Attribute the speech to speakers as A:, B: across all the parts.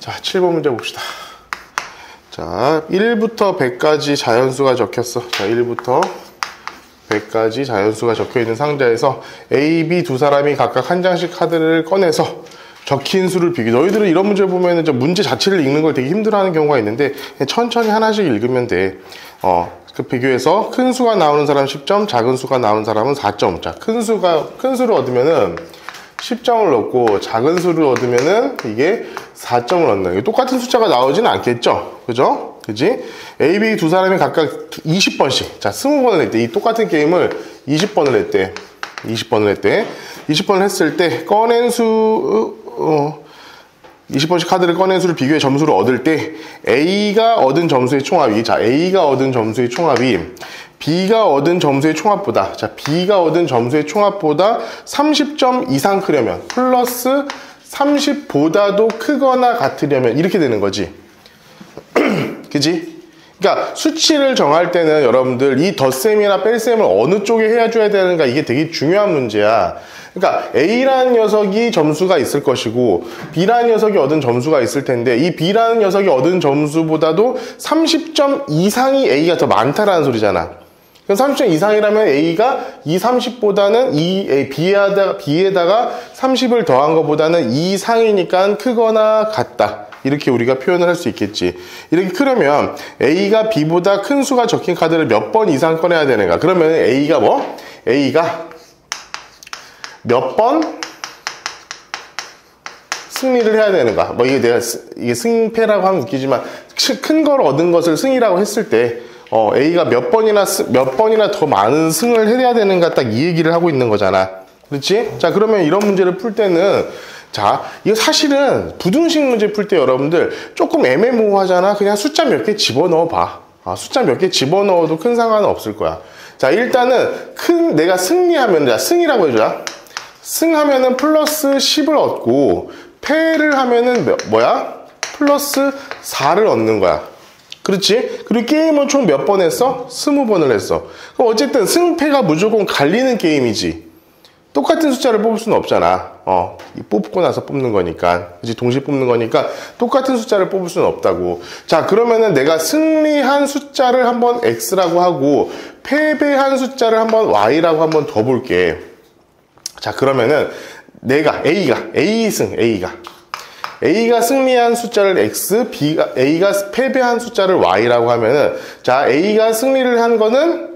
A: 자, 7번 문제 봅시다. 자, 1부터 100까지 자연수가 적혔어. 자, 1부터 100까지 자연수가 적혀있는 상자에서 A, B 두 사람이 각각 한 장씩 카드를 꺼내서 적힌 수를 비교. 너희들은 이런 문제를 보면 문제 자체를 읽는 걸 되게 힘들어하는 경우가 있는데 천천히 하나씩 읽으면 돼. 그 비교해서 큰 수가 나오는 사람 10점, 작은 수가 나오는 사람은 4점. 자, 큰 수를 얻으면은 10점을 얻고 작은 수를 얻으면은 이게 4점을 얻는. 똑같은 숫자가 나오지는 않겠죠? 그죠? 그지? A, B 두 사람이 각각 20번씩. 자, 20번을 했대. 이 똑같은 게임을 20번을 했대. 20번을 했대. 20번을 했을 때 꺼낸 20번씩 카드를 꺼낸 수를 비교해 점수를 얻을 때 A가 얻은 점수의 총합이, 자, A가 얻은 점수의 총합이 B가 얻은 점수의 총합보다, 자, B가 얻은 점수의 총합보다 30점 이상 크려면, 플러스 30보다도 크거나 같으려면 이렇게 되는 거지. 그지? 그러니까 수치를 정할 때는 여러분들 이 덧셈이나 뺄셈을 어느 쪽에 해줘야 되는가, 이게 되게 중요한 문제야. 그러니까 A라는 녀석이 점수가 있을 것이고 B라는 녀석이 얻은 점수가 있을 텐데, 이 B라는 녀석이 얻은 점수보다도 30점 이상이 A가 더 많다라는 소리잖아. 그럼 30점 이상이라면 A가 이 30보다는 이 B에다가 30을 더한 것보다는 이 이상이니까 크거나 같다. 이렇게 우리가 표현을 할 수 있겠지. 이렇게 크려면 A가 B보다 큰 수가 적힌 카드를 몇 번 이상 꺼내야 되는가? 그러면 A가 뭐? A가 몇 번 승리를 해야 되는가? 뭐 이게 승패라고 하면 웃기지만 큰 걸 얻은 것을 승이라고 했을 때 A가 몇 번이나 더 많은 승을 해야 되는가, 딱 이 얘기를 하고 있는 거잖아. 그렇지? 자, 그러면 이런 문제를 풀 때는, 자, 이거 사실은 부등식 문제 풀 때 여러분들 조금 애매모호하잖아. 그냥 숫자 몇 개 집어넣어 봐. 숫자 몇 개 집어넣어도 큰 상관은 없을 거야. 자, 일단은 내가 승리하면, 자, 승이라고 해줘. 승하면은 플러스 10을 얻고, 패를 하면은 뭐야? 플러스 4를 얻는 거야. 그렇지? 그리고 게임은 총 몇 번 했어? 20번을 했어. 그럼 어쨌든 승패가 무조건 갈리는 게임이지. 똑같은 숫자를 뽑을 수는 없잖아. 뽑고 나서 뽑는 거니까. 그치? 동시에 뽑는 거니까 똑같은 숫자를 뽑을 수는 없다고. 자, 그러면은 내가 승리한 숫자를 한번 X라고 하고 패배한 숫자를 한번 Y라고 한번 더 볼게. 자, 그러면은 A가 승리한 숫자를 X, A가 패배한 숫자를 Y라고 하면은, 자, A가 승리를 한 거는,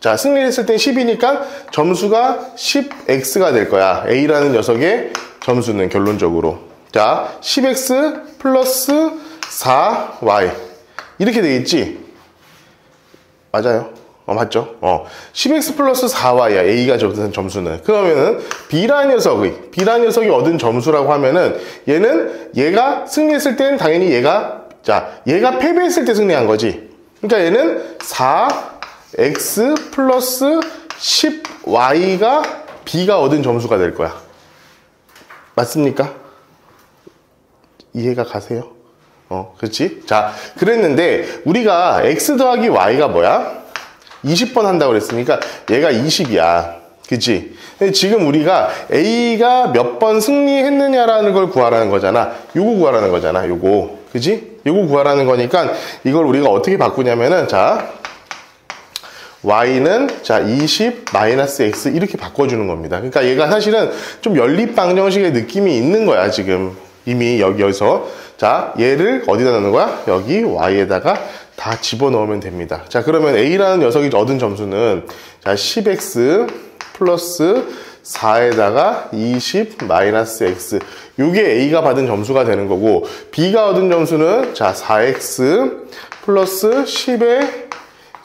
A: 자, 승리했을 땐 10이니까 점수가 10X가 될 거야. A라는 녀석의 점수는 결론적으로. 자, 10X 플러스 4Y. 이렇게 되겠지? 맞아요. 맞죠? 10x 플러스 4y야. A가 얻은 점수는. 그러면은 B라는 녀석이 얻은 점수라고 하면은 얘가 승리했을 때는 당연히 얘가 패배했을 때 승리한 거지. 그러니까 얘는 4x 플러스 10y가 B가 얻은 점수가 될 거야. 맞습니까? 이해가 가세요? 그렇지? 자, 그랬는데 우리가 x 더하기 y가 뭐야? 20번 한다고 그랬으니까 얘가 20이야. 그치? 근데 지금 우리가 A가 몇 번 승리했느냐라는 걸 구하라는 거잖아. 요거 구하라는 거잖아. 요거. 그치? 요거 구하라는 거니까 이걸 우리가 어떻게 바꾸냐면은, 자, Y는, 자, 20 마이너스 X 이렇게 바꿔주는 겁니다. 그러니까 얘가 사실은 좀 연립방정식의 느낌이 있는 거야, 지금. 이미 여기서. 자, 얘를 어디다 넣는 거야? 여기 Y에다가 다 집어넣으면 됩니다. 자, 그러면 A라는 녀석이 얻은 점수는, 자, 10x 플러스 4에다가 20 마이너스 x. 요게 A가 받은 점수가 되는 거고, B가 얻은 점수는, 자, 4x 플러스 10에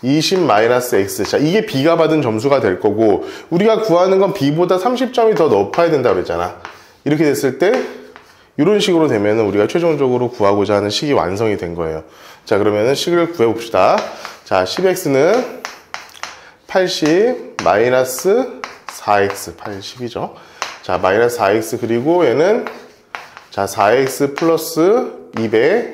A: 20 마이너스 x. 자, 이게 B가 받은 점수가 될 거고, 우리가 구하는 건 B보다 30점이 더 높아야 된다고 그랬잖아. 이렇게 됐을 때 이런 식으로 되면 우리가 최종적으로 구하고자 하는 식이 완성이 된 거예요. 자, 그러면은 식을 구해봅시다. 자, 10x는 80 마이너스 4x, 80이죠. 자, 마이너스 4x, 그리고 얘는, 자, 4x 플러스 200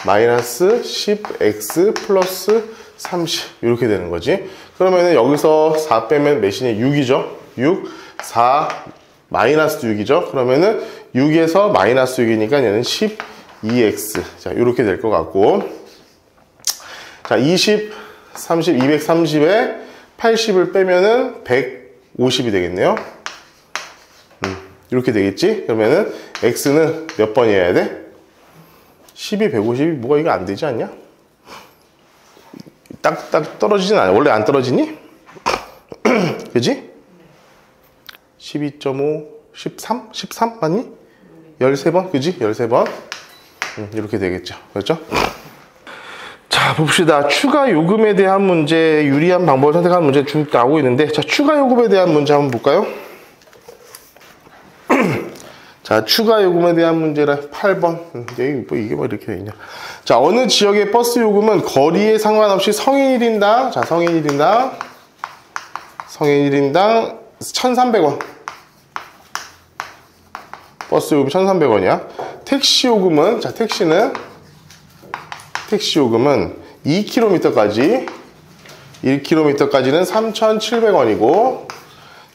A: 마이너스 10x 플러스 30 이렇게 되는 거지. 그러면은 여기서 4 빼면 몇이냐? 6이죠. 6, 4 마이너스 6이죠. 그러면은 6에서 마이너스 6이니까 얘는 2x. 자, 이렇게 될 것 같고. 자, 20, 30, 230에 80을 빼면은 150이 되겠네요. 이렇게 되겠지? 그러면은 x는 몇 번이어야 돼? 12, 150이 뭐가 이거 안 되지 않냐? 딱 떨어지진 않아. 원래 안 떨어지니? 그지? 12.5, 13? 13 맞니? 13번? 그지? 13번? 이렇게 되겠죠. 그렇죠? 자, 봅시다. 추가 요금에 대한 문제, 유리한 방법을 선택하는 문제 쭉 나오고 있는데, 자, 추가 요금에 대한 문제 한번 볼까요? 자, 추가 요금에 대한 문제라 8번. 이게 뭐 이렇게 되냐. 자, 어느 지역의 버스 요금은 거리에 상관없이 성인 1인당, 자, 성인 1인당 1,300원. 버스 요금 1,300원이야. 택시 요금은, 자, 택시 요금은 2km까지는 3,700원이고,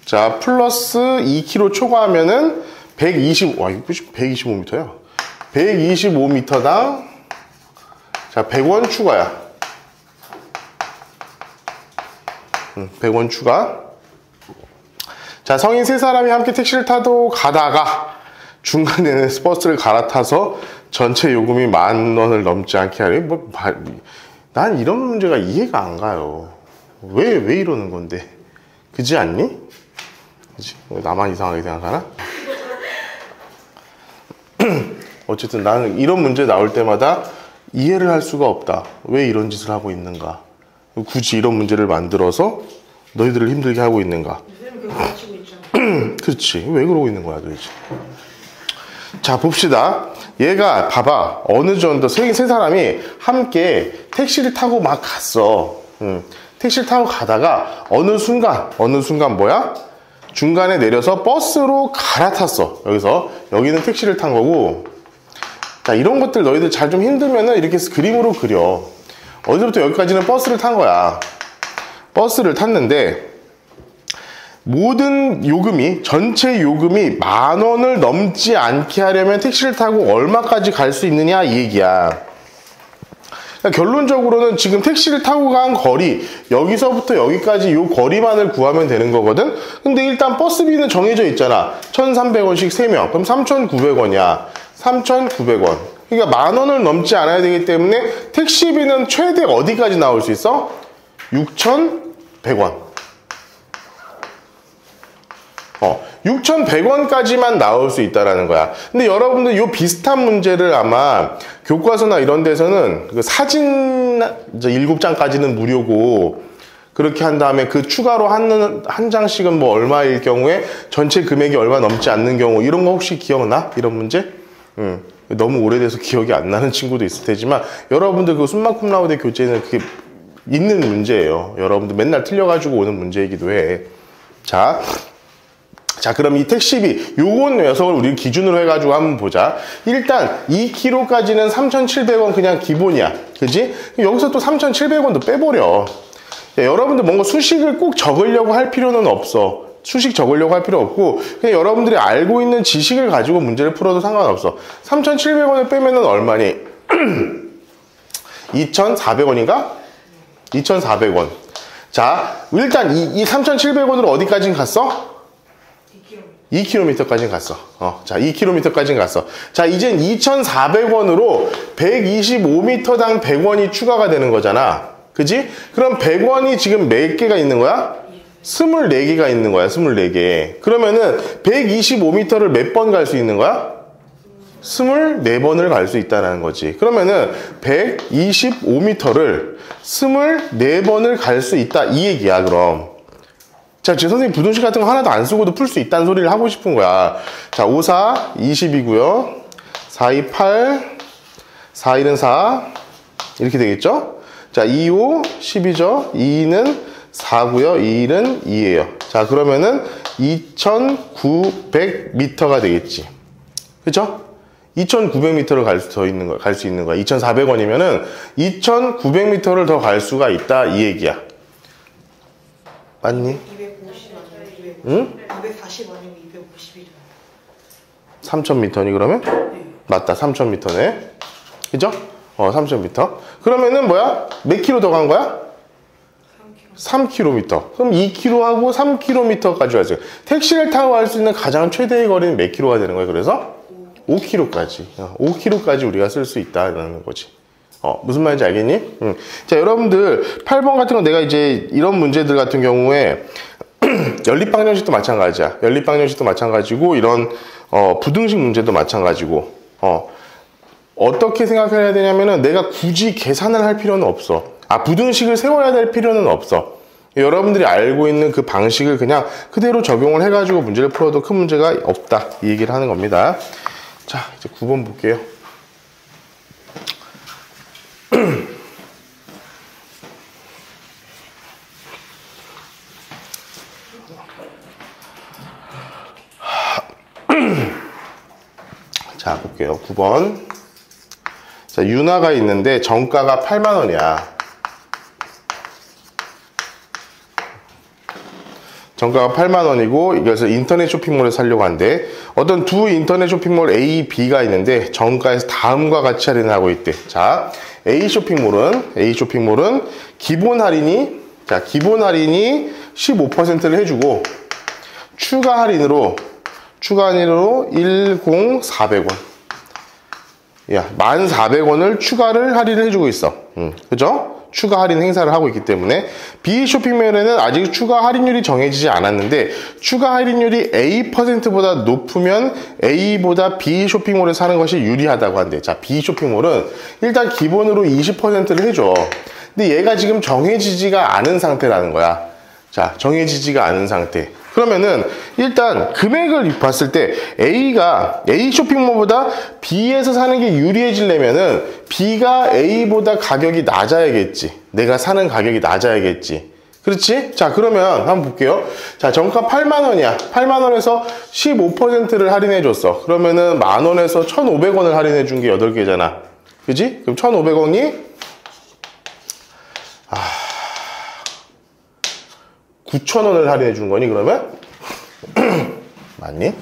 A: 자, 플러스 2km 초과하면은 125m야. 125m당, 자, 100원 추가야. 100원 추가. 자, 성인 3사람이 함께 택시를 타도 가다가 중간에는 버스를 갈아타서 전체 요금이 10,000원을 넘지 않게 하려. 난 이런 문제가 이해가 안 가요. 왜 이러는 건데? 그지 않니? 그지? 나만 이상하게 생각하나? 어쨌든 나는 이런 문제 나올 때마다 이해를 할 수가 없다. 왜 이런 짓을 하고 있는가? 굳이 이런 문제를 만들어서 너희들을 힘들게 하고 있는가? 그렇지. 왜 그러고 있는 거야 도대체? 자, 봅시다. 얘가 봐봐. 어느 정도 세 사람이 함께 택시를 타고 막 갔어. 택시를 타고 가다가 어느 순간 뭐야? 중간에 내려서 버스로 갈아탔어. 여기는 택시를 탄 거고. 자, 이런 것들 너희들 잘 좀 힘들면은 이렇게 그림으로 그려. 어디서부터 여기까지는 버스를 탄 거야. 버스를 탔는데 모든 요금이, 전체 요금이 10,000원을 넘지 않게 하려면 택시를 타고 얼마까지 갈 수 있느냐 이 얘기야. 그러니까 결론적으로는 지금 택시를 타고 간 거리, 여기서부터 여기까지 요 거리만을 구하면 되는 거거든. 근데 일단 버스비는 정해져 있잖아. 1,300원씩 3명. 그럼 3,900원이야. 3,900원. 그러니까 10,000원을 넘지 않아야 되기 때문에 택시비는 최대 어디까지 나올 수 있어? 6,100원. 6,100원까지만 나올 수 있다라는 거야. 근데 여러분들 요 비슷한 문제를 아마 교과서나 이런 데서는 그 사진 7장까지는 무료고, 그렇게 한 다음에 그 추가로 한 장씩은 뭐 얼마일 경우에 전체 금액이 얼마 넘지 않는 경우, 이런 거 혹시 기억나? 이런 문제? 너무 오래돼서 기억이 안 나는 친구도 있을 테지만, 여러분들 그 숨마 쿰라우데 교재는 그게 있는 문제예요. 여러분들 맨날 틀려가지고 오는 문제이기도 해. 자, 그럼 이 택시비, 요건 녀석을 우리 기준으로 해가지고 한번 보자. 일단 2km까지는 3,700원 그냥 기본이야. 그지? 여기서 또 3,700원도 빼버려. 야, 여러분들 뭔가 수식을 꼭 적으려고 할 필요는 없어. 수식 적으려고 할 필요 없고, 그냥 여러분들이 알고 있는 지식을 가지고 문제를 풀어도 상관없어. 3,700원을 빼면은 얼마니? 2,400원인가? 2,400원. 자, 일단 이 3,700원으로 어디까지 갔어? 2km까지 갔어. 자, 2km까지 갔어. 자, 이젠 2,400원으로 125m당 100원이 추가가 되는 거잖아. 그지? 그럼 100원이 지금 몇 개가 있는 거야? 24개가 있는 거야. 24개. 그러면은 125m를 몇 번 갈 수 있는 거야? 24번을 갈 수 있다는 거지. 그러면은 125m를 24번을 갈 수 있다 이 얘기야. 그럼 자, 제 선생님 부등식 같은 거 하나도 안 쓰고도 풀 수 있다는 소리를 하고 싶은 거야. 자, 5, 4, 20이고요. 4, 2, 8, 4, 1은 4 이렇게 되겠죠? 자, 2, 5, 10이죠? 2는 4고요. 2는 2예요. 자, 그러면은 2,900m가 되겠지. 그죠? 2,900m를 갈 수 있는 거야. 2,400원이면은 2,900m를 더 갈 수가 있다 이 얘기야. 맞니?
B: 250 아니면 240 아니면 250이잖아.
A: 3,000m니 그러면?
B: 네.
A: 맞다. 3000m네. 그죠? 3000m. 그러면은 뭐야? 몇 킬로 더 간 거야? 3km. 그럼 2km하고 3km까지 왔어요. 택시를 타고 갈 수 있는 가장 최대의 거리는 몇 킬로가 되는 거예요? 그래서 5km까지. 5km까지 우리가 쓸 수 있다는 거지. 무슨 말인지 알겠니? 자, 여러분들 8번 같은 건 내가 이제 이런 문제들 같은 경우에 연립방정식도 마찬가지야. 연립방정식도 마찬가지고 이런 부등식 문제도 마찬가지고 어떻게 생각해야 되냐면은 내가 굳이 계산을 할 필요는 없어. 부등식을 세워야 될 필요는 없어. 여러분들이 알고 있는 그 방식을 그냥 그대로 적용을 해가지고 문제를 풀어도 큰 문제가 없다. 이 얘기를 하는 겁니다. 자, 이제 9번 볼게요. 자, 볼게요. 9번. 자, 윤화가 있는데 정가가 8만 원이야. 정가가 8만 원이고 이것을 인터넷 쇼핑몰에 사려고 하는데 어떤 두 인터넷 쇼핑몰 A, B가 있는데 정가에서 다음과 같이 할인을 하고 있대. 자, A 쇼핑몰은 기본 할인이 15%를 해주고 추가 할인으로 10400원. 야, 1400원을 추가를 할인을 해주고 있어. 그죠? 추가 할인 행사를 하고 있기 때문에 B 쇼핑몰에는 아직 추가 할인율이 정해지지 않았는데 추가 할인율이 A%보다 높으면 A보다 B 쇼핑몰에 사는 것이 유리하다고 한대. 자, B 쇼핑몰은 일단 기본으로 20%를 해줘. 근데 얘가 지금 정해지지가 않은 상태라는 거야. 자, 정해지지가 않은 상태. 그러면은 일단 금액을 봤을 때 A가 A 쇼핑몰보다 B에서 사는 게 유리해지려면은 B가 A보다 가격이 낮아야겠지. 내가 사는 가격이 낮아야겠지. 그렇지? 자, 그러면 한번 볼게요. 자, 정가 8만 원이야. 8만 원에서 15%를 할인해 줬어. 그러면은 만 원에서 1,500원을 할인해 준 게 8개잖아. 그지? 그럼 1,500원이 9,000원을 할인해 준 거니, 그러면? 맞니? 야,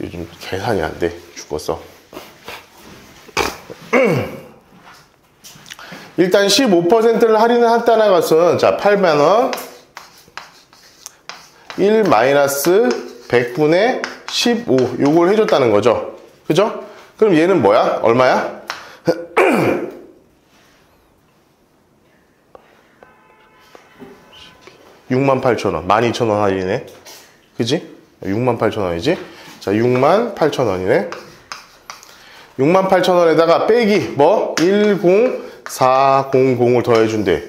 A: 요즘 계산이 안 돼. 죽었어. 일단 15%를 할인을 한다는 것은, 자, 8만원, 1-100분의 15. 요걸 해줬다는 거죠. 그죠? 그럼 얘는 뭐야? 얼마야? 68,000원. 12,000원 할인이네. 그지? 68,000원이지? 자, 68,000원이네. 68,000원에다가 빼기, 뭐? 10400을 더해준대.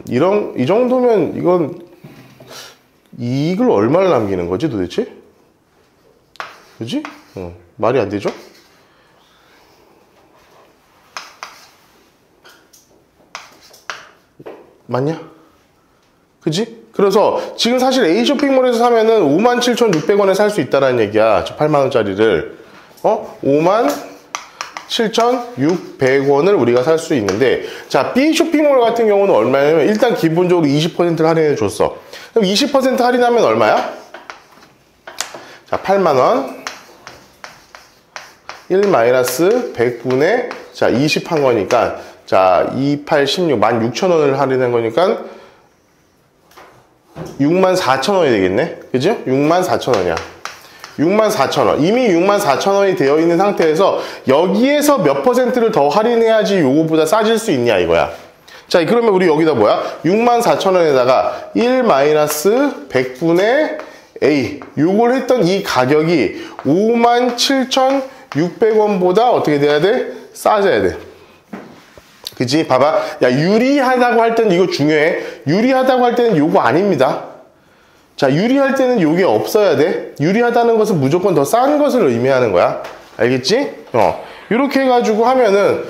A: 이 정도면, 이건, 이익을 얼마를 남기는 거지, 도대체? 그지? 말이 안 되죠? 맞냐? 그지? 그래서 지금 사실 A 쇼핑몰에서 사면은 57,600원에 살 수 있다는 얘기야. 저 8만원짜리를. 57,600원을 우리가 살 수 있는데, 자, B 쇼핑몰 같은 경우는 얼마냐면, 일단 기본적으로 20%를 할인해 줬어. 그럼 20% 할인하면 얼마야? 자, 8만원. 1-100분의, 자, 20 한 거니까, 자, 28, 16, 16,000원을 할인한 거니까, 64,000원이 되겠네? 그죠? 64,000원이야. 64,000원. 이미 64,000원이 되어 있는 상태에서 여기에서 몇 %를 더 할인해야지 요거보다 싸질 수 있냐 이거야. 자, 그러면 우리 여기다 뭐야? 64,000원에다가 1-100분의 A. 요걸 했던 이 가격이 57,600원보다 어떻게 돼야 돼? 싸져야 돼. 그치? 봐봐. 야, 유리하다고 할 때는 이거 중요해. 유리하다고 할 때는 요거 아닙니다. 자, 유리할 때는 요게 없어야 돼. 유리하다는 것은 무조건 더 싼 것을 의미하는 거야. 알겠지? 요렇게 해가지고 하면은,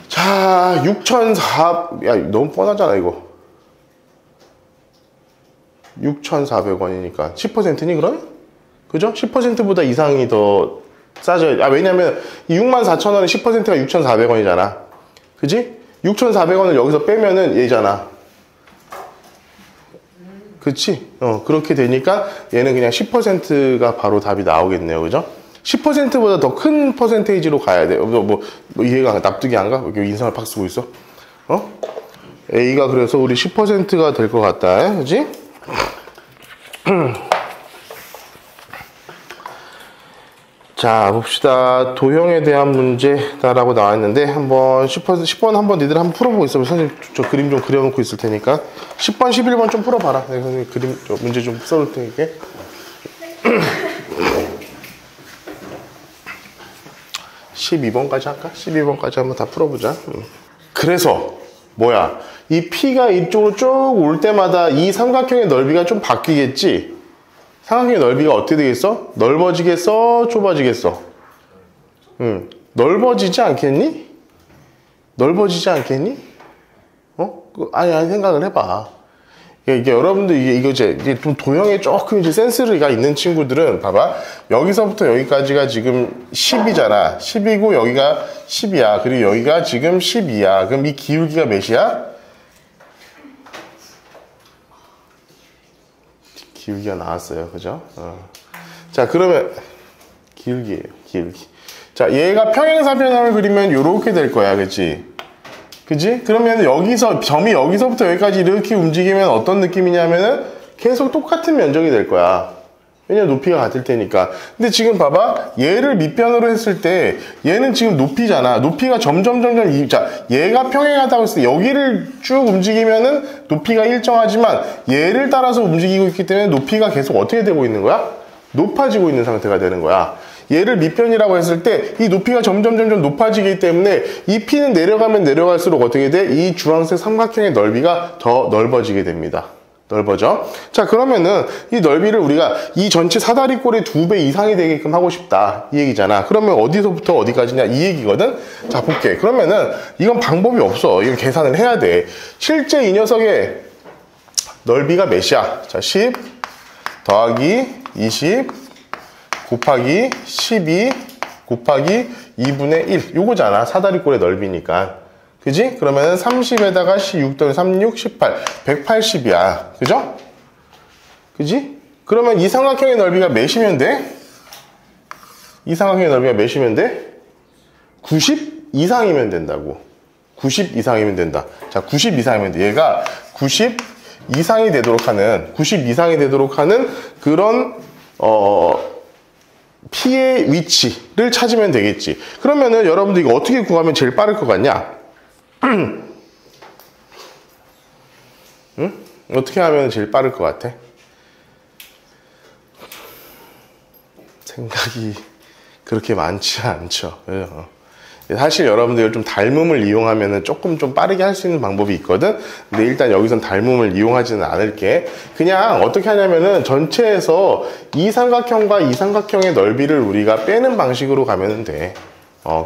A: 자, 6,400, 야, 너무 뻔하잖아, 이거. 6,400원이니까. 10%니, 그럼? 그죠? 10%보다 이상이 더 싸져야, 왜냐면, 이 64,000원에 10%가 6,400원이잖아. 그지? 6,400원을 여기서 빼면은 얘잖아. 그치? 그렇게 되니까 얘는 그냥 10%가 바로 답이 나오겠네요. 그죠? 10%보다 더 큰 퍼센테이지로 가야 돼. 뭐 이해가 납득이 안 가? 여기 인상을 팍 쓰고 있어? A가 그래서 우리 10%가 될 것 같다. 그지? 자, 봅시다. 도형에 대한 문제다라고 나왔는데, 한번 10번 한번 니들 한번 풀어보고 있어. 선생님, 저 그림 좀 그려놓고 있을 테니까. 10번, 11번 좀 풀어봐라. 네, 선생님 그림, 문제 좀 써놓을 테니까. 12번까지 할까? 12번까지 한번 다 풀어보자. 그래서, 뭐야. 이 P가 이쪽으로 쭉 올 때마다 이 삼각형의 넓이가 좀 바뀌겠지? 삼각형의 넓이가 어떻게 되겠어? 넓어지겠어? 좁아지겠어? 넓어지지 않겠니? 넓어지지 않겠니? 아니, 생각을 해봐. 이게 여러분들, 이게 좀 도형에 조금 이제 센스가 있는 친구들은, 봐봐. 여기서부터 여기까지가 지금 10이잖아. 10이고, 여기가 10이야. 그리고 여기가 지금 12야. 그럼 이 기울기가 몇이야? 기울기가 나왔어요. 그죠? 자, 그러면, 기울기예요. 기울기. 자, 얘가 평행사변형을 그리면 요렇게 될 거야. 그치? 그지? 그러면 여기서, 점이 여기서부터 여기까지 이렇게 움직이면 어떤 느낌이냐면은 계속 똑같은 면적이 될 거야. 왜냐면 높이가 같을 테니까. 근데 지금 봐봐. 얘를 밑변으로 했을 때 얘는 지금 높이잖아. 높이가 점점 자, 얘가 평행하다고 했을 때 여기를 쭉 움직이면은 높이가 일정하지만 얘를 따라서 움직이고 있기 때문에 높이가 계속 어떻게 되고 있는 거야? 높아지고 있는 상태가 되는 거야. 얘를 밑변이라고 했을 때 이 높이가 점점 높아지기 때문에 이 P는 내려가면 내려갈수록 어떻게 돼? 이 주황색 삼각형의 넓이가 더 넓어지게 됩니다. 넓어져. 자, 그러면은 이 넓이를 우리가 이 전체 사다리꼴의 2배 이상이 되게끔 하고 싶다. 이 얘기잖아. 그러면 어디서부터 어디까지냐? 이 얘기거든? 자, 볼게. 그러면은 이건 방법이 없어. 이건 계산을 해야 돼. 실제 이 녀석의 넓이가 몇이야? 자, 10 더하기 20 곱하기 12 곱하기 2분의 1. 요거잖아. 사다리꼴의 넓이니까. 그지? 그러면 30에다가 6 더하기 36, 18. 180이야. 그죠? 그지? 그러면 이 삼각형의 넓이가 몇이면 돼? 이 삼각형의 넓이가 몇이면 돼? 90 이상이면 된다고. 90 이상이면 된다. 자, 90 이상이면 돼. 얘가 90 이상이 되도록 하는 그런, P의 위치를 찾으면 되겠지. 그러면은 여러분들 이거 어떻게 구하면 제일 빠를 것 같냐? 응? 어떻게 하면 제일 빠를 것 같아? 생각이 그렇게 많지 않죠. 사실 여러분들 좀 닮음을 이용하면 조금 좀 빠르게 할 수 있는 방법이 있거든. 근데 일단 여기선 닮음을 이용하지는 않을게. 그냥 어떻게 하냐면은 전체에서 이 삼각형과 이 삼각형의 넓이를 우리가 빼는 방식으로 가면 돼.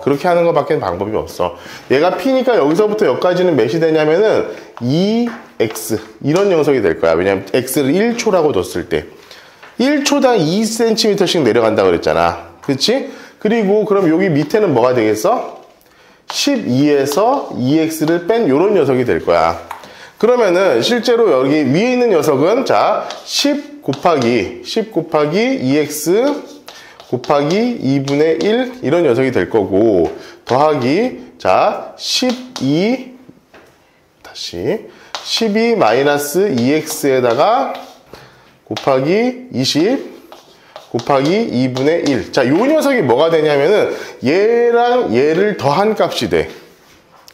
A: 그렇게 하는 것밖에 방법이 없어. 얘가 P니까 여기서부터 여기까지는 몇이 되냐면은 2x 이런 녀석이 될 거야. 왜냐면 x를 1초라고 뒀을 때 1초당 2cm씩 내려간다 그랬잖아. 그렇지? 그리고 그럼 여기 밑에는 뭐가 되겠어? 12에서 2x를 뺀 요런 녀석이 될 거야. 그러면은 실제로 여기 위에 있는 녀석은 자 10 곱하기 2x 곱하기 2분의 1 이런 녀석이 될 거고 더하기 자 12 마이너스 2x에다가 곱하기 20 곱하기 2분의 1. 자, 요 녀석이 뭐가 되냐면은 얘랑 얘를 더한 값이 돼.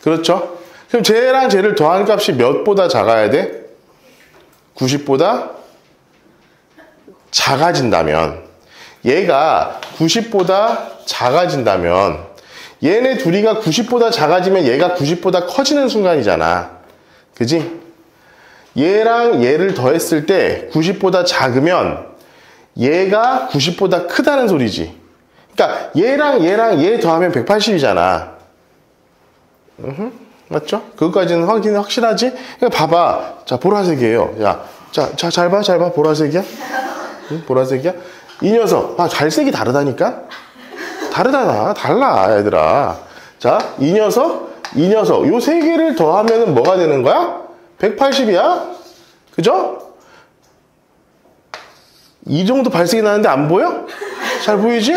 A: 그렇죠? 그럼 쟤랑 쟤를 더한 값이 몇보다 작아야 돼? 90보다 작아진다면 얘가 90보다 작아진다면 얘네 둘이가 90보다 작아지면 얘가 90보다 커지는 순간이잖아. 그지? 얘랑 얘를 더했을 때 90보다 작으면 얘가 90보다 크다는 소리지. 그러니까 얘랑 얘 더하면 180이잖아. 맞죠? 그것까지는 확실하지? 그러니까 봐봐. 자, 보라색이에요. 야, 잘 봐. 보라색이야? 응? 보라색이야? 이 녀석. 갈색이 다르다니까? 달라, 얘들아. 자, 이 녀석. 요 세 개를 더하면 뭐가 되는 거야? 180이야? 그죠? 이 정도 발색이 나는데 안 보여? 잘 보이지?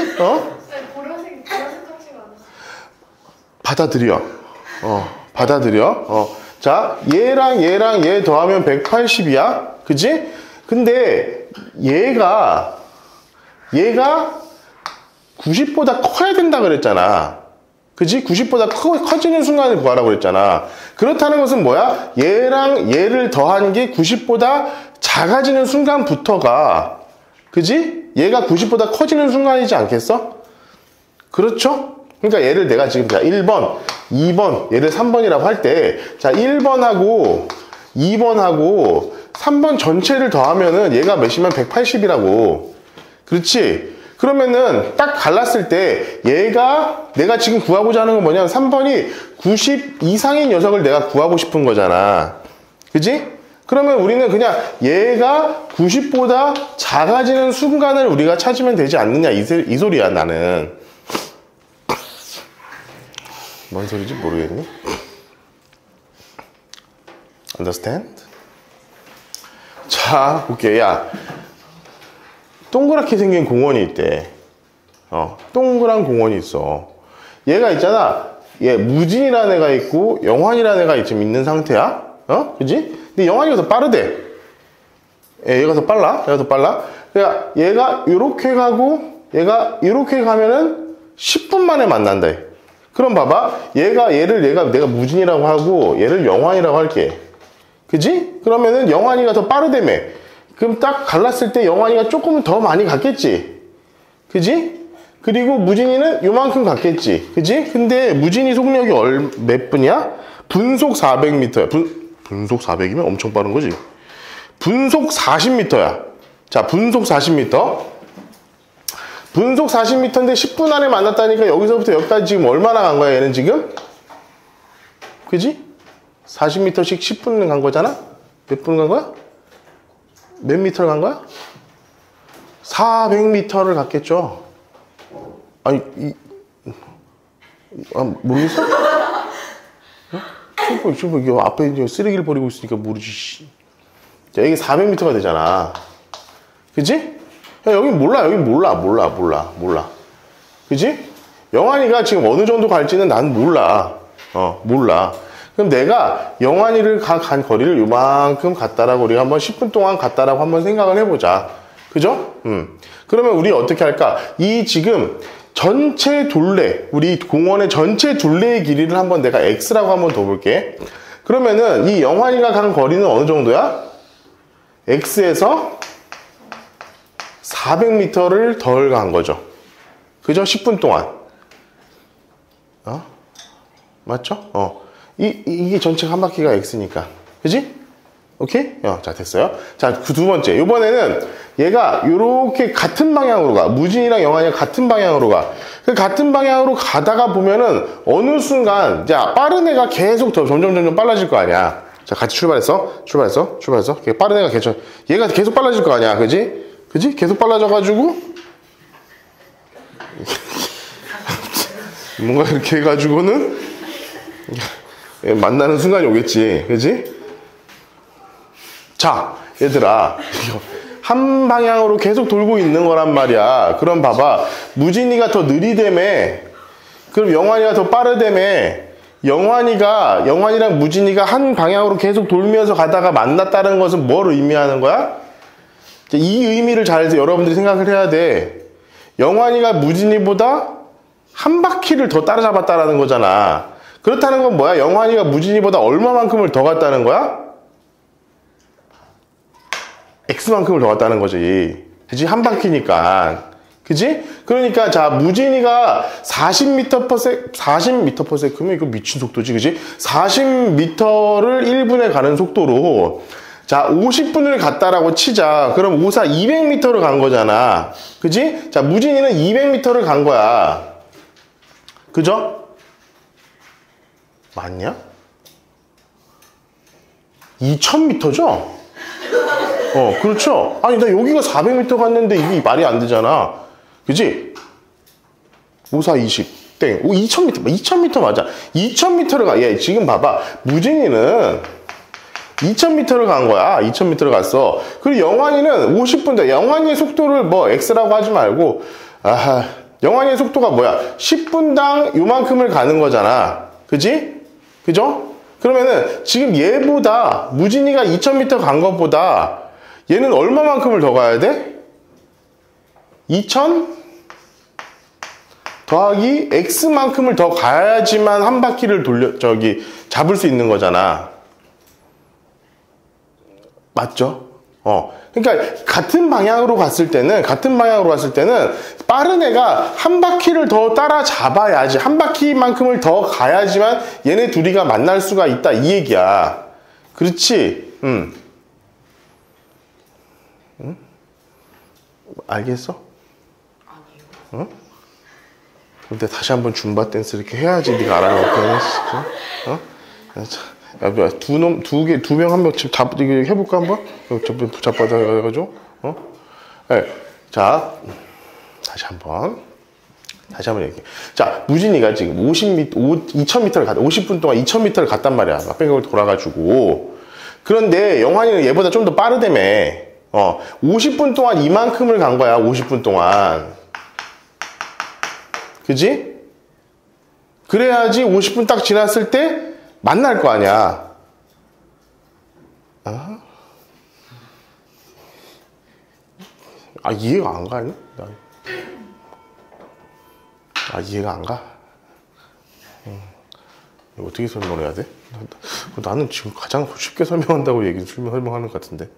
A: 받아들여. 받아들여. 자, 얘랑 얘 더하면 180이야. 그지? 근데 얘가 90보다 커야 된다 그랬잖아. 그지? 90보다 커지는 순간을 구하라고 그랬잖아. 그렇다는 것은 뭐야? 얘랑 얘를 더한 게 90보다 작아지는 순간부터가, 그지? 얘가 90보다 커지는 순간이지 않겠어? 그렇죠? 그러니까 얘를 내가 지금 1번, 2번, 얘를 3번이라고 할 때, 자, 1번하고 2번하고 3번 전체를 더하면은 얘가 몇이면 180이라고. 그렇지? 그러면은 딱 갈랐을 때 얘가 내가 지금 구하고자 하는 건 뭐냐면 3번이 90 이상인 녀석을 내가 구하고 싶은 거잖아. 그지? 그러면 우리는 그냥 얘가 90보다 작아지는 순간을 우리가 찾으면 되지 않느냐 이 소리야 나는. 뭔 소리지 모르겠니? Understand? 자, 볼게. 야, 동그랗게 생긴 공원이 있대. 동그란 공원이 있어. 얘가 있잖아. 얘 무진이라는 애가 있고 영환이라는 애가 지금 있는 상태야. 그지? 근데 영환이가 더 빠르대. 얘가 더 빨라. 그러니까 얘가 이렇게 가고 얘가 이렇게 가면은 10분 만에 만난다. 그럼 봐봐. 얘를 내가 무진이라고 하고 얘를 영환이라고 할게. 그지? 그러면은 영환이가 더 빠르다며. 그럼 딱 갈랐을 때 영환이가 조금 더 많이 갔겠지. 그지? 그리고 무진이는 요만큼 갔겠지. 그지? 근데 무진이 속력이 몇 분이야? 분속 400m야. 분속 400이면 엄청 빠른 거지. 분속 40m야. 자, 분속 40m. 분속 40m인데 10분 안에 만났다니까 여기서부터 여기까지 지금 얼마나 간 거야, 얘는 지금? 그지? 40m씩 10분을 간 거잖아? 몇 분 간 거야? 몇 미터를 간 거야? 400m를 갔겠죠. 아니, 모르겠어? 슈퍼, 이거 앞에 이제 쓰레기를 버리고 있으니까 모르지. 자, 이게 400m가 되잖아. 그지? 야, 여긴 몰라. 그지? 영환이가 지금 어느 정도 갈지는 난 몰라. 몰라. 그럼 내가 영환이를 간 거리를 요만큼 갔다라고 우리가 한번 10분 동안 갔다라고 한번 생각을 해보자. 그죠? 그러면 우리 어떻게 할까? 이 지금 전체 둘레, 우리 공원의 전체 둘레의 길이를 한번 내가 X라고 한번 더 볼게. 그러면은 이 영환이가 간 거리는 어느 정도야? X에서 400m를 덜 간 거죠. 그죠? 10분 동안. 맞죠? 이게 전체가 한 바퀴가 X니까. 그지? 오케이? 자, 됐어요. 자, 그 두 번째. 이번에는 얘가 요렇게 같은 방향으로 가. 무진이랑 영환이가 같은 방향으로 가. 그 같은 방향으로 가다가 보면은 어느 순간, 자, 빠른 애가 계속 더 점점 빨라질 거 아니야. 자, 같이 출발했어. 빠른 애가 얘가 계속 빨라질 거 아니야. 그지? 계속 빨라져가지고, 뭔가 이렇게 해가지고는, 만나는 순간이 오겠지. 그지? 자, 얘들아. 한 방향으로 계속 돌고 있는 거란 말이야. 그럼 봐봐. 무진이가 더 느리다며. 그럼 영환이가 더 빠르다며. 영환이랑 무진이가 한 방향으로 계속 돌면서 가다가 만났다는 것은 뭘 의미하는 거야? 이 의미를 잘 여러분들이 생각을 해야 돼. 영환이가 무진이보다 한 바퀴를 더 따라잡았다라는 거잖아. 그렇다는 건 뭐야? 영환이가 무진이보다 얼마만큼을 더 갔다는 거야? X만큼을 더 갔다는 거지. 그지? 한 바퀴니까. 그지? 그러니까, 자, 무진이가 40m/s면 이거 미친 속도지. 그지? 40m를 1분에 가는 속도로, 자, 50분을 갔다라고 치자. 그럼 200m를 간 거잖아. 그지? 자, 무진이는 200m를 간 거야. 그죠? 맞냐? 2000m죠? 그렇죠? 아니, 나 여기가 400m 갔는데 이게 말이 안 되잖아. 그지? 20 땡. 2000m 맞아. 2000m를 가. 얘 지금 봐봐. 무진이는 2000m를 간 거야. 2000m를 갔어. 그리고 영환이는 50분 돼. 영환이의 속도를 뭐 X라고 하지 말고, 영환이의 속도가 뭐야? 10분당 요만큼을 가는 거잖아. 그지? 그죠? 그러면은 지금 얘보다 무진이가 2000m 간 것보다 얘는 얼마만큼을 더 가야 돼? 2000 더하기 x만큼을 더 가야지만 한 바퀴를 잡을 수 있는 거잖아. 맞죠? 그러니까 같은 방향으로 갔을 때는 빠른 애가 한 바퀴를 더 따라잡아야지, 한 바퀴만큼을 더 가야지만 얘네 둘이가 만날 수가 있다, 이 얘기야. 그렇지? 응? 알겠어? 아니요. 응? 근데 다시 한번 줌바 댄스 이렇게 해야지 네가 알아먹게 했어. 두 명 한 명 해볼까 한번? 잡아다 해가지고. 네. 자, 다시 한번 얘기해. 자, 무진이가 지금 2000m를 50분 동안 2000m를 갔단 말이야. 막백을 돌아가지고. 그런데 영환이는 얘보다 좀 더 빠르다며. 50분 동안 이만큼을 간 거야. 50분 동안. 그지? 그래야지 50분 딱 지났을 때 만날 거 아니야. 이해가 안 가니? 이해가 안 가? 이거 어떻게 설명해야 돼? 나는 지금 가장 쉽게 설명한다고 설명하는 것 같은데.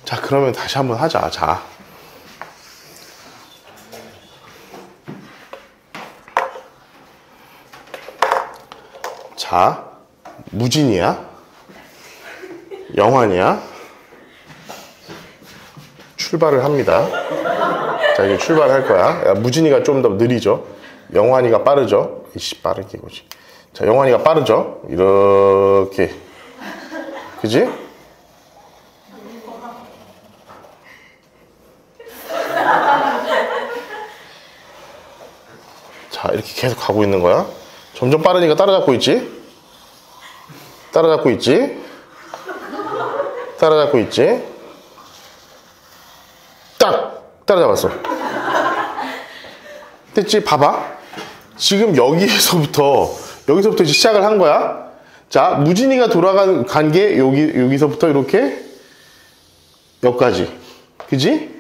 A: 자, 그러면 다시 한번 하자. 자, 무진이야, 영환이야, 출발을 합니다. 자, 이제 출발할 거야. 무진이가 좀 더 느리죠? 영환이가 빠르죠? 빠르게 이거지. 자, 영환이가 빠르죠? 이렇게. 그지? 자, 이렇게 계속 가고 있는 거야. 점점 빠르니까 따라잡고 있지? 딱! 따라잡았어. 됐지? 봐봐. 지금 여기서부터 이제 시작을 한 거야. 자, 무진이가 간 게 여기서부터 이렇게 여기까지. 그지?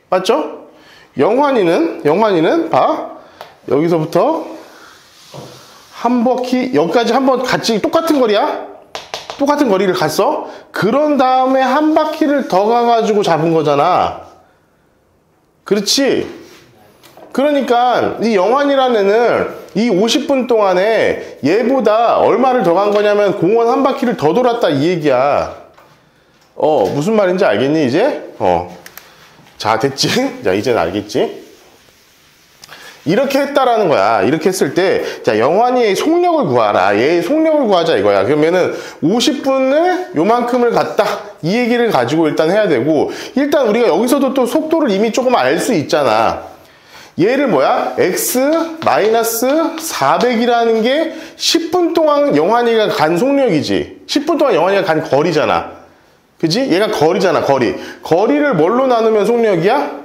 A: 맞죠? 영환이는 봐. 여기서부터 한 바퀴, 여기까지 한번 같이 똑같은 거리야? 똑같은 거리를 갔어? 그런 다음에 한 바퀴를 더 가가지고 잡은 거잖아. 그렇지? 그러니까 이 영환이라는 애는 이 50분 동안에 얘보다 얼마를 더 간 거냐면 공원 한 바퀴를 더 돌았다, 이 얘기야. 무슨 말인지 알겠니, 이제? 자, 됐지? 자, 이제는 알겠지? 이렇게 했다라는 거야. 이렇게 했을 때, 자, 영환이의 속력을 구하라. 얘의 속력을 구하자 이거야. 그러면은 50분을 요만큼을 갔다, 이 얘기를 가지고 일단 해야 되고, 일단 우리가 여기서도 또 속도를 이미 조금 알 수 있잖아. 얘를 뭐야? x-400이라는 게 10분 동안 영환이가 간 속력이지. 10분 동안 영환이가 간 거리잖아. 그지? 얘가 거리잖아, 거리. 거리를 뭘로 나누면 속력이야?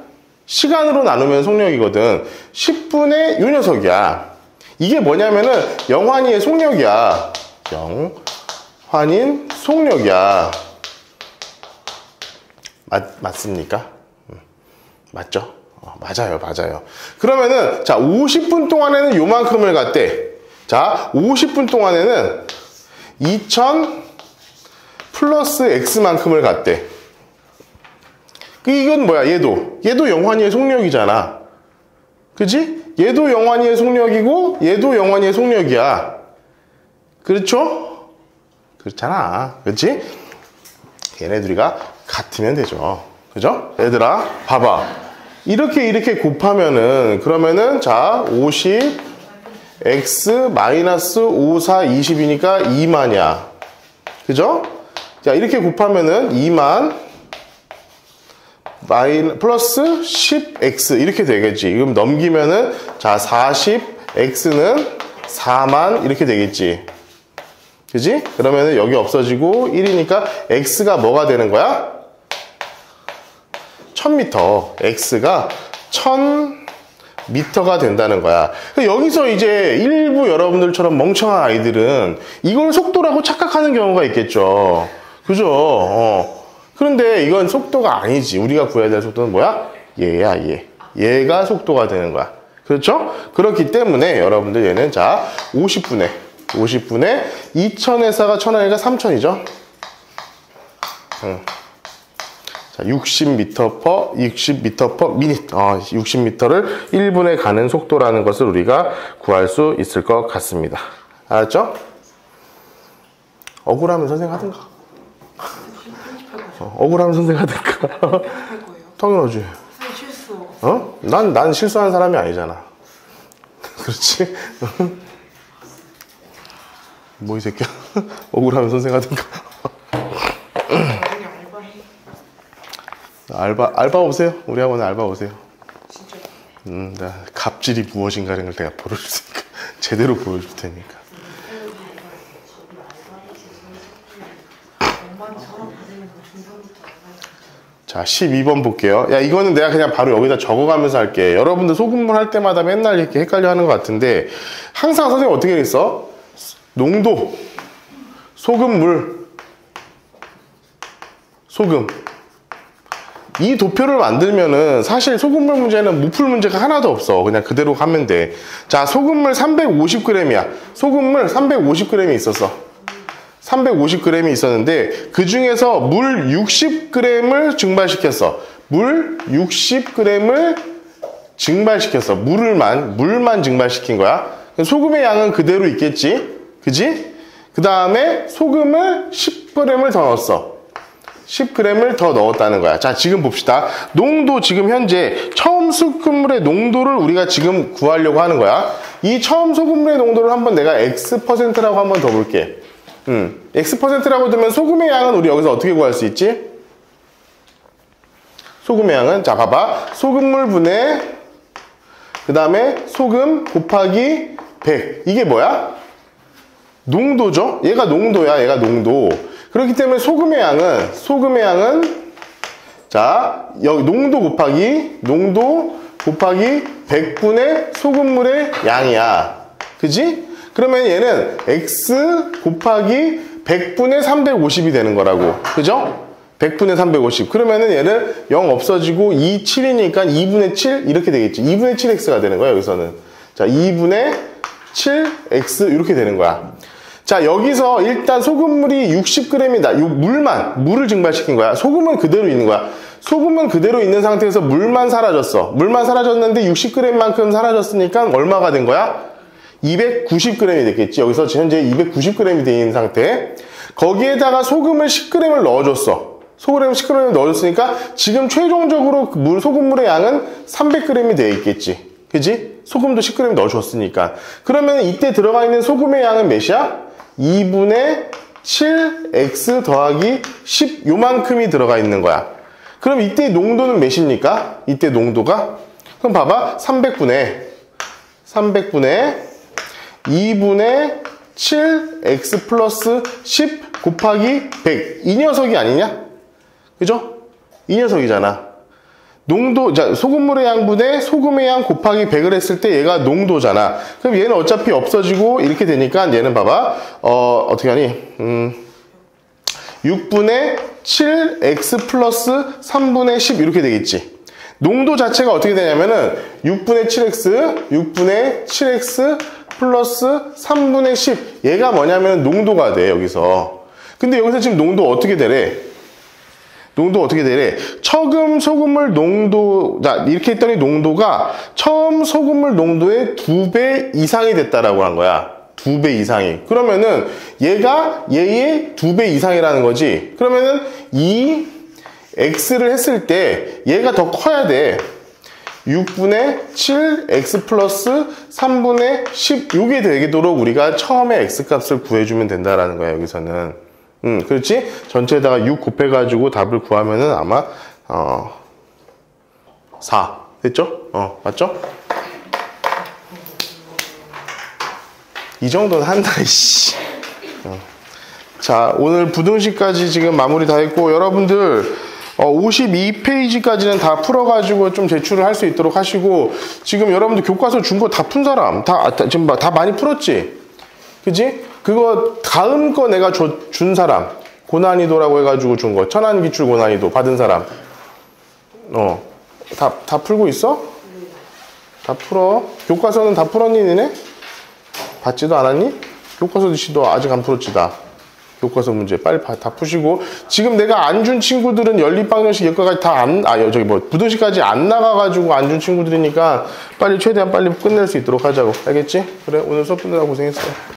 A: 시간으로 나누면 속력이거든. 10분의 요 녀석이야. 이게 뭐냐면은 영환이의 속력이야. 영환인 속력이야. 맞습니까? 맞죠? 맞아요. 그러면은 자, 50분 동안에는 요만큼을 갔대. 자, 50분 동안에는 2000 플러스 x만큼을 갔대. 이건 뭐야? 얘도 영환이의 속력이잖아. 그지? 얘도 영환이의 속력이고 얘도 영환이의 속력이야. 그렇죠? 그렇잖아. 그렇지? 얘네들이가 같으면 되죠. 그죠? 얘들아, 봐봐. 이렇게 곱하면은, 그러면은, 자, 50, x, 마이너스 5, 4, 20이니까 2만이야. 그죠? 자, 이렇게 곱하면은 2만, 플러스 10x, 이렇게 되겠지. 그럼 넘기면은, 자, 40x는 4만, 이렇게 되겠지. 그지? 그러면은 여기 없어지고 1이니까 x가 뭐가 되는 거야? 1000m, x가 1000m가 된다는 거야. 여기서 이제 일부 여러분들처럼 멍청한 아이들은 이걸 속도라고 착각하는 경우가 있겠죠. 그죠? 그런데 이건 속도가 아니지. 우리가 구해야 될 속도는 뭐야? 얘야, 얘. 얘가 속도가 되는 거야. 그렇죠? 그렇기 때문에 여러분들 얘는 자 50분의 2000에서가 1000이니까 3000이죠. 자 60m per minute. 60m를 1분에 가는 속도라는 것을 우리가 구할 수 있을 것 같습니다. 알았죠? 억울하면 선생 하든가. 억울하면 선생 하든가. 당연하지.
B: 실수.
A: 난 실수하는 사람이 아니잖아. 그렇지? 뭐 이 새끼야? 억울하면 선생 하든가. 알바 오세요. 우리 학원에 알바 오세요.
B: 진짜.
A: 나 갑질이 무엇인가를 내가 보여줄 테니까. 제대로 보여줄 테니까. 자, 12번 볼게요. 야, 이거는 내가 그냥 바로 여기다 적어가면서 할게. 여러분들 소금물 할 때마다 맨날 이렇게 헷갈려 하는 것 같은데, 항상 선생님 어떻게 했어? 농도, 소금물, 소금. 이 도표를 만들면은 사실 소금물 문제는 못 풀 문제가 하나도 없어. 그냥 그대로 하면 돼. 자, 소금물 350g이야. 소금물 350g이 있었어. 350g이 있었는데 그 중에서 물 60g을 증발시켰어. 물 60g을 증발시켰어. 물만 증발시킨 거야. 소금의 양은 그대로 있겠지. 그지? 그 다음에 소금을 10g을 더 넣었어. 10g을 더 넣었다는 거야. 자, 지금 봅시다. 농도 지금 현재 처음 소금물의 농도를 우리가 지금 구하려고 하는 거야. 이 처음 소금물의 농도를 한번 내가 X%라고 한번 더 볼게. X%라고 두면 소금의 양은 우리 여기서 어떻게 구할 수 있지? 소금의 양은, 자, 봐봐. 소금물 분의, 그 다음에 소금 곱하기 100. 이게 뭐야? 농도죠? 얘가 농도야, 얘가 농도. 그렇기 때문에 소금의 양은, 자, 여기 농도 곱하기 100분의 소금물의 양이야. 그지? 그러면 얘는 x 곱하기 100분의 350이 되는 거라고. 그죠? 100분의 350. 그러면은 얘는 0 없어지고 2, 7이니까 2분의 7 이렇게 되겠지. 2분의 7x가 되는 거야, 여기서는. 자, 2분의 7x 이렇게 되는 거야. 자, 여기서 일단 소금물이 60g이다. 요 물을 증발시킨 거야. 소금은 그대로 있는 거야. 소금은 그대로 있는 상태에서 물만 사라졌어. 물만 사라졌는데 60g만큼 사라졌으니까 얼마가 된 거야? 290g이 됐겠지. 여기서 현재 290g이 되어 있는 상태. 거기에다가 소금을 10g을 넣어줬어. 소금을 10g을 넣어줬으니까 지금 최종적으로 소금물의 양은 300g이 되어 있겠지. 그지? 소금도 10g 넣어줬으니까. 그러면 이때 들어가 있는 소금의 양은 몇이야? 2분의 7x 더하기 10 요만큼이 들어가 있는 거야. 그럼 이때 농도는 몇입니까? 이때 농도가? 그럼 봐봐. 300분의 2분의 7x 플러스 10 곱하기 100. 이 녀석이 아니냐? 그죠? 이 녀석이잖아. 농도, 자, 소금물의 양분의 소금의 양 곱하기 100을 했을 때 얘가 농도잖아. 그럼 얘는 어차피 없어지고 이렇게 되니까 얘는 봐봐. 어떻게 하니? 6분의 7x 플러스 3분의 10 이렇게 되겠지. 농도 자체가 어떻게 되냐면은 6분의 7x 플러스 3분의 10. 얘가 뭐냐면 농도가 돼, 여기서. 근데 여기서 지금 농도 어떻게 되래? 처음 소금물 농도, 자, 이렇게 했더니 농도가 처음 소금물 농도의 2배 이상이 됐다라고 한 거야. 2배 이상이. 그러면은 얘가 얘의 2배 이상이라는 거지. 그러면은 이 x를 했을 때 얘가 더 커야 돼. 6분의 7x 플러스 3분의 10 요게 되도록 우리가 처음에 x 값을 구해주면 된다라는 거야, 여기서는. 그렇지? 전체에다가 6 곱해가지고 답을 구하면은 아마 4 됐죠? 맞죠? 이 정도는 한다. 이씨. 자, 오늘 부등식까지 지금 마무리 다 했고, 여러분들 52페이지까지는 다 풀어가지고 좀 제출을 할 수 있도록 하시고, 지금 여러분들 교과서 준 거 다 푼 사람, 지금 다 많이 풀었지? 그지? 그거 다음 거 내가 준 사람, 고난이도라고 해가지고 준 거, 천안기출 고난이도 받은 사람, 다 풀고 있어? 다 풀어. 교과서는 다 풀었니, 니네? 받지도 않았니? 교과서 너 아직 안 풀었지, 다. 교과서 문제 빨리 다 푸시고, 지금 내가 안 준 친구들은 연립방정식 예과까지 부등식까지 안 나가가지고 안 준 친구들이니까 빨리 최대한 빨리 끝낼 수 있도록 하자고. 알겠지? 그래, 오늘 수업 끝내라 고생했어.